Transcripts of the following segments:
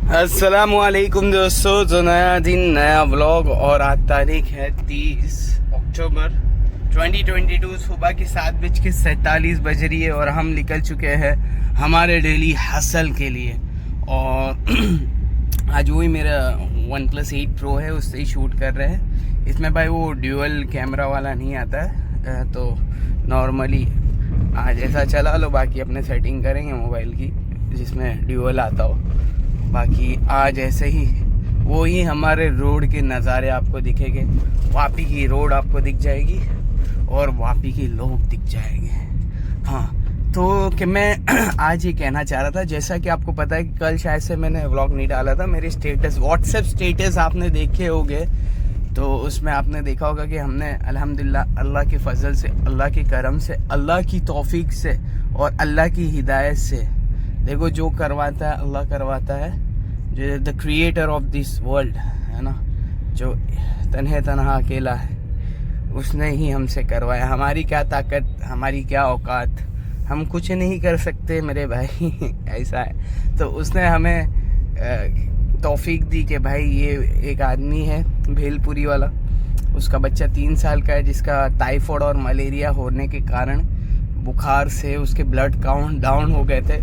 अस्सलामुअलैकुम दोस्तों, तो नया दिन नया व्लॉग। और आज तारीख है 30 अक्टूबर 2022। सुबह की 7:47 बज रही है और हम निकल चुके हैं हमारे डेली हसल के लिए। और आज वही मेरा OnePlus 8 Pro है, उससे ही शूट कर रहे हैं। इसमें भाई वो ड्यूअल कैमरा वाला नहीं आता है, तो नॉर्मली आज ऐसा चला लो। बाकी अपने सेटिंग करेंगे मोबाइल की जिसमें ड्यूअल आता हो। बाकी आज ऐसे ही वो ही हमारे रोड के नज़ारे आपको दिखेंगे। वापी की रोड आपको दिख जाएगी और वापी के लोग दिख जाएंगे। हाँ, तो कि मैं आज ये कहना चाह रहा था, जैसा कि आपको पता है कि कल शायद से मैंने व्लॉग नहीं डाला था। मेरे स्टेटस, व्हाट्सएप स्टेटस आपने देखे होंगे, तो उसमें आपने देखा होगा कि हमने अल्हम्दुलिल्लाह अल्लाह के फजल से, अल्लाह के करम से, अल्लाह की तौफीक से और अल्लाह की हिदायत से, देखो जो करवाता है अल्लाह करवाता है, जो the creator of this world है ना, जो तन्हे तन्हा अकेला है, उसने ही हमसे करवाया। हमारी क्या ताकत, हमारी क्या औकात, हम कुछ नहीं कर सकते मेरे भाई। ऐसा है, तो उसने हमें तौफीक दी कि भाई ये एक आदमी है भेलपुरी वाला, उसका बच्चा 3 साल का है, जिसका टाइफाइड और मलेरिया होने के कारण बुखार से उसके ब्लड काउंट डाउन हो गए थे।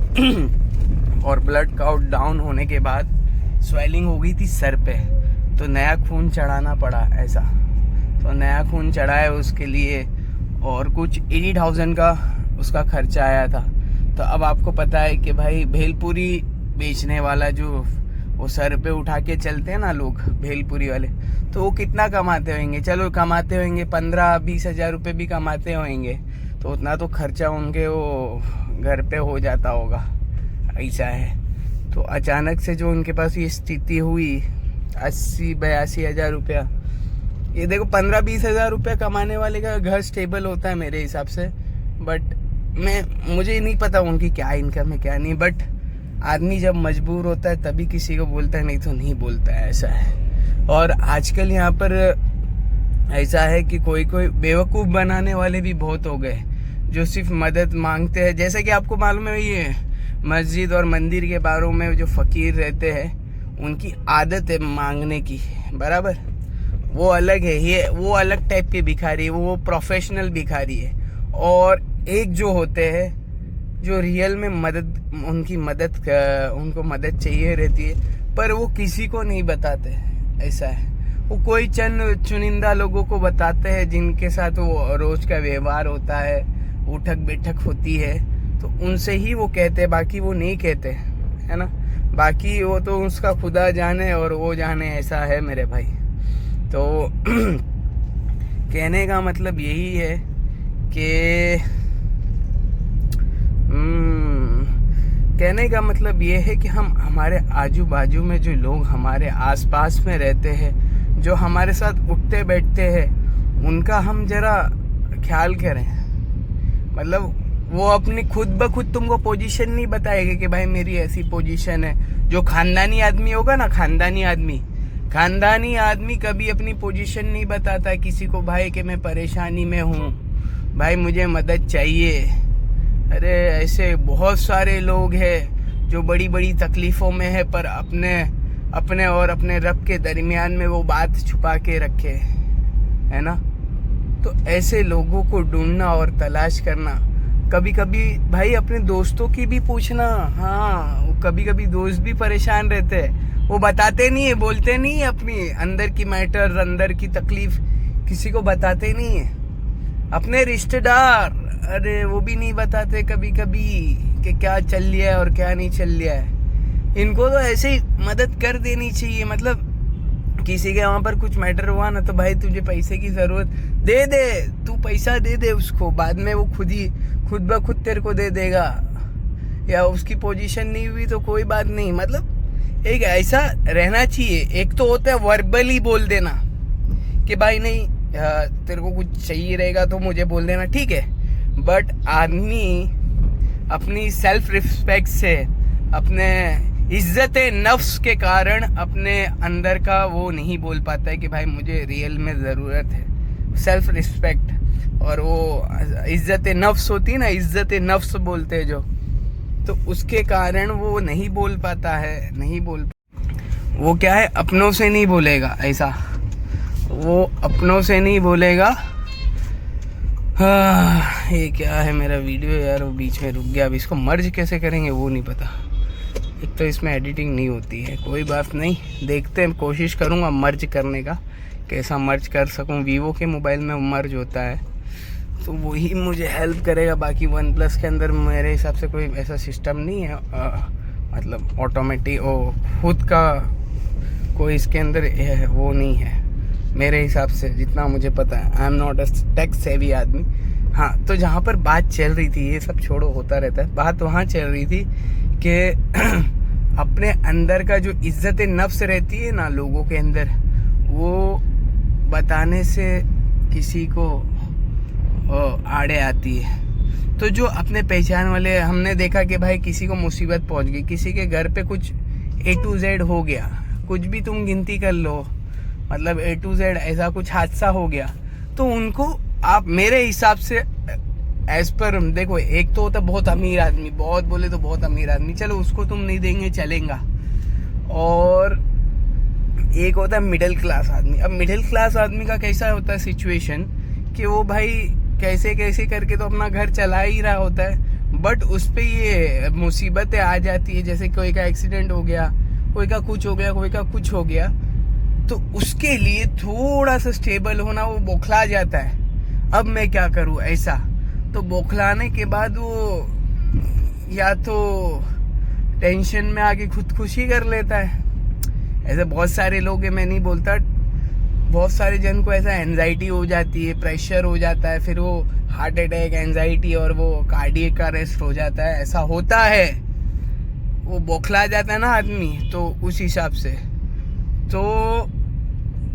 और ब्लड काउंट डाउन होने के बाद स्वेलिंग हो गई थी सर पे, तो नया खून चढ़ाना पड़ा। ऐसा तो नया खून चढ़ाया उसके लिए, और कुछ 80,000 का उसका खर्चा आया था। तो अब आपको पता है कि भाई भेलपुरी बेचने वाला, जो वो सर पे उठा के चलते हैं ना लोग, भेलपुरी वाले, तो वो कितना कमाते होंगे? चलो कमाते होंगे 15-20 हज़ार रुपये भी कमाते होंगे, तो उतना तो खर्चा उनके वो घर पे हो जाता होगा। ऐसा है, तो अचानक से जो उनके पास ये स्थिति हुई, 80-82 हज़ार रुपया, ये देखो 15-20 हज़ार रुपया कमाने वाले का घर स्टेबल होता है मेरे हिसाब से। बट मुझे नहीं पता उनकी क्या इनकम है क्या नहीं, बट आदमी जब मजबूर होता है तभी किसी को बोलता है, नहीं तो नहीं बोलता है। ऐसा है। और आजकल यहाँ पर ऐसा है कि कोई बेवकूफ़ बनाने वाले भी बहुत हो गए, जो सिर्फ मदद मांगते हैं। जैसे कि आपको मालूम है, ये मस्जिद और मंदिर के बारों में जो फ़कीर रहते हैं, उनकी आदत है मांगने की, बराबर। वो अलग है, ये वो अलग टाइप के भिखारी, वो प्रोफेशनल भिखारी है। और एक जो होते हैं जो रियल में उनको मदद चाहिए रहती है, पर वो किसी को नहीं बताते। ऐसा है, वो कोई चंद चुनिंदा लोगों को बताते हैं, जिनके साथ वो रोज का व्यवहार होता है, उठक बैठक होती है, तो उनसे ही वो कहते, बाकी वो नहीं कहते, है ना। बाकी वो तो उसका खुदा जाने और वो जाने। ऐसा है मेरे भाई। तो कहने का मतलब यही है कि हम हमारे आजू बाजू में जो लोग हमारे आसपास में रहते हैं, जो हमारे साथ उठते बैठते हैं, उनका हम जरा ख्याल करें। मतलब वो अपनी खुद ब खुद तुमको पोजीशन नहीं बताएगा कि भाई मेरी ऐसी पोजीशन है। जो खानदानी आदमी होगा ना, खानदानी आदमी कभी अपनी पोजीशन नहीं बताता किसी को, भाई कि मैं परेशानी में हूँ, भाई मुझे मदद चाहिए। अरे ऐसे बहुत सारे लोग हैं जो बड़ी बड़ी तकलीफ़ों में है, पर अपने और अपने रब के दरमियान में वो बात छुपा के रखे, है ना। तो ऐसे लोगों को ढूंढना और तलाश करना, कभी कभी भाई अपने दोस्तों की भी पूछना। हाँ, कभी कभी दोस्त भी परेशान रहते हैं, वो बताते नहीं है, बोलते नहीं है अपनी अंदर की मैटर, अंदर की तकलीफ किसी को बताते नहीं है। अपने रिश्तेदार, अरे वो भी नहीं बताते कभी कभी कि क्या चल रहा है और क्या नहीं चल रहा है। इनको तो ऐसे ही मदद कर देनी चाहिए। मतलब किसी के वहाँ पर कुछ मैटर हुआ ना, तो भाई तुझे पैसे की ज़रूरत, दे दे, तू पैसा दे दे उसको, बाद में वो खुद ब खुद तेरे को दे देगा। या उसकी पोजीशन नहीं हुई तो कोई बात नहीं। मतलब एक ऐसा रहना चाहिए। एक तो होता है वर्बली बोल देना कि भाई नहीं, तेरे को कुछ चाहिए रहेगा तो मुझे बोल देना, ठीक है। बट आदमी अपनी सेल्फ रिस्पेक्ट से, अपने इज्जत नफ्स के कारण अपने अंदर का वो नहीं बोल पाता है कि भाई मुझे रियल में ज़रूरत है। सेल्फ रिस्पेक्ट और वो इज्जत नफ्स होती है ना, इज्जत नफ्स बोलते हैं जो, तो उसके कारण वो नहीं बोल पाता है, नहीं बोल। वो क्या है, अपनों से नहीं बोलेगा ऐसा, वो अपनों से नहीं बोलेगा। हाँ, ये क्या है मेरा वीडियो यार, वो बीच में रुक गया। अब इसको मर्ज कैसे करेंगे वो नहीं पता, एक तो इसमें एडिटिंग नहीं होती है। कोई बात नहीं, देखते हैं, कोशिश करूँगा मर्ज करने का, कैसा मर्ज कर सकूँ। वीवो के मोबाइल में मर्ज होता है तो वही मुझे हेल्प करेगा। बाकी वन प्लस के अंदर मेरे हिसाब से कोई ऐसा सिस्टम नहीं है, मतलब ऑटोमेटिक वो खुद का कोई इसके अंदर वो नहीं है मेरे हिसाब से, जितना मुझे पता है। I am not a tech savvy आदमी। हाँ, तो जहाँ पर बात चल रही थी, ये सब छोड़ो, होता रहता है, बात वहाँ चल रही थी कि अपने अंदर का जो इज्जत नफ्स रहती है ना लोगों के अंदर, वो बताने से किसी को आड़े आती है। तो जो अपने पहचान वाले, हमने देखा कि भाई किसी को मुसीबत पहुंच गई, किसी के घर पे कुछ A to Z हो गया, कुछ भी तुम गिनती कर लो, मतलब A to Z ऐसा कुछ हादसा हो गया, तो उनको आप मेरे हिसाब से एज पर देखो, एक तो होता बहुत अमीर आदमी, बहुत बोले तो बहुत अमीर आदमी, चलो उसको तुम नहीं देंगे चलेगा, और एक होता है मिडिल क्लास आदमी। अब मिडिल क्लास आदमी का कैसा होता है सिचुएशन कि वो भाई कैसे कैसे करके तो अपना घर चला ही रहा होता है, बट उस पे ये मुसीबतें आ जाती है, जैसे कोई का एक्सीडेंट हो गया, कोई का कुछ हो गया, कोई का कुछ हो गया, तो उसके लिए थोड़ा सा स्टेबल होना, वो बौखला जाता है। अब मैं क्या करूं ऐसा, तो बौखलाने के बाद वो या तो टेंशन में आके खुदकुशी कर लेता है। ऐसे बहुत सारे लोग हैं, मैं नहीं बोलता, बहुत सारे जन को ऐसा एंजाइटी हो जाती है, प्रेशर हो जाता है, फिर वो हार्ट अटैक, एंजाइटी और वो कार्डियक अरेस्ट हो जाता है, ऐसा होता है, वो बौखला जाता है ना आदमी। तो उस हिसाब से तो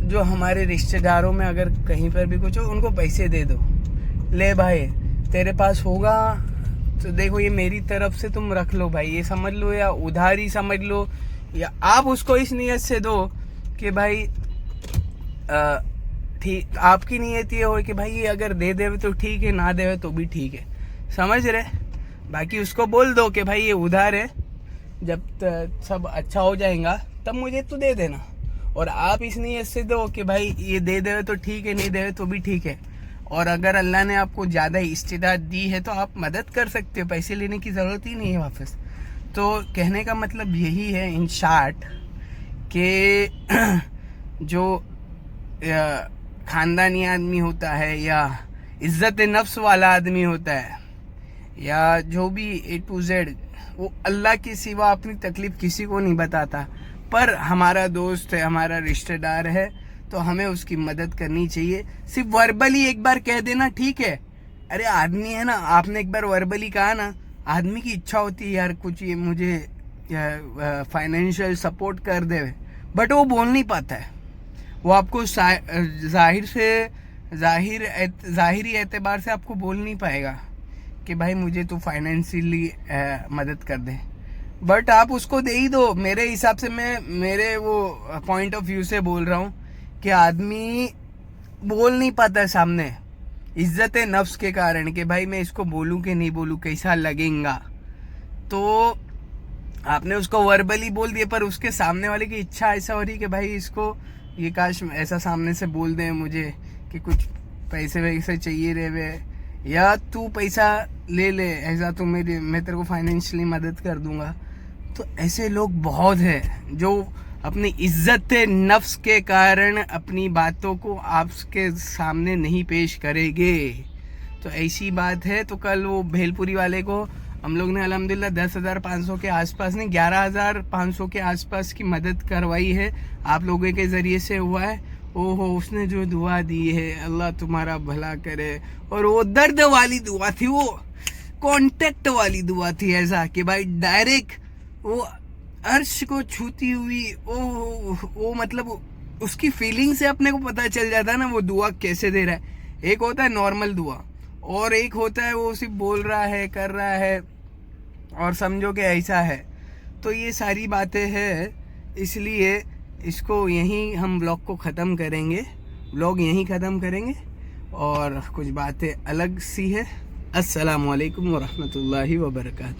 जो हमारे रिश्तेदारों में अगर कहीं पर भी कुछ हो, उनको पैसे दे दो, ले भाई तेरे पास होगा तो देखो ये मेरी तरफ से तुम रख लो भाई, ये समझ लो, या उधारी समझ लो, या आप उसको इस नियत से दो कि भाई ठीक, आपकी नियत ये हो कि भाई ये अगर दे देवे तो ठीक है, ना देवे तो भी ठीक है, समझ रहे। बाकी उसको बोल दो कि भाई ये उधार है, जब सब अच्छा हो जाएगा तब मुझे तो दे देना, और आप इस नियत से दो कि भाई ये दे देवे तो ठीक है, नहीं देवे तो भी ठीक है। और अगर अल्लाह ने आपको ज़्यादा इस्तेदाद दी है तो आप मदद कर सकते हो, पैसे लेने की ज़रूरत ही नहीं है वापस। तो कहने का मतलब यही है इन शॉर्ट कि जो ख़ानदानी आदमी होता है, या इज़्ज़त नफ्स वाला आदमी होता है, या जो भी A to Z, वो अल्लाह के सिवा अपनी तकलीफ़ किसी को नहीं बताता, पर हमारा दोस्त है, हमारा रिश्तेदार है, तो हमें उसकी मदद करनी चाहिए। सिर्फ वर्बली एक बार कह देना ठीक है, अरे आदमी है ना, आपने एक बार वर्बली कहा ना, आदमी की इच्छा होती है यार कुछ ये मुझे फाइनेंशियल सपोर्ट कर दे, बट वो बोल नहीं पाता है, वो आपको ज़ाहिरी एतबार से आपको बोल नहीं पाएगा कि भाई मुझे तो फाइनेंशियली मदद कर दे, बट आप उसको दे ही दो। मेरे हिसाब से, मैं मेरे वो पॉइंट ऑफ व्यू से बोल रहा हूँ कि आदमी बोल नहीं पाता है सामने, इज्जत नफ्स के कारण कि भाई मैं इसको बोलूँ कि नहीं बोलूँ, कैसा लगेगा, तो आपने उसको वर्बली बोल दिया, पर उसके सामने वाले की इच्छा ऐसा हो रही कि भाई इसको ये काश ऐसा सामने से बोल दे मुझे कि कुछ पैसे वैसे चाहिए रे वे, या तू पैसा ले ले ऐसा, तो मैं तेरे को फाइनेंशियली मदद कर दूंगा। तो ऐसे लोग बहुत हैं जो अपनी इज्जत नफ्स के कारण अपनी बातों को आपके सामने नहीं पेश करेंगे। तो ऐसी बात है। तो कल वो भेलपुरी वाले को हम लोग ने अल्हम्दुलिल्लाह 10,500 के आसपास नहीं 11,500 के आसपास की मदद करवाई है, आप लोगों के ज़रिए से हुआ है। ओहो, उसने जो दुआ दी है, अल्लाह तुम्हारा भला करे। और वो दर्द वाली दुआ थी, वो कांटेक्ट वाली दुआ थी, ऐसा कि भाई डायरेक्ट वो अर्श को छूती हुई। वो मतलब उसकी फीलिंग से अपने को पता चल जाता है ना वो दुआ कैसे दे रहा है। एक होता है नॉर्मल दुआ, और एक होता है वो सिर्फ बोल रहा है, कर रहा है और समझो कि ऐसा है। तो ये सारी बातें हैं, इसलिए इसको यहीं हम ब्लॉग को ख़त्म करेंगे, ब्लॉग यहीं ख़त्म करेंगे। और कुछ बातें अलग सी है। अस्सलामु अलैकुम वरहमतुल्लाहि वबरकातुहू।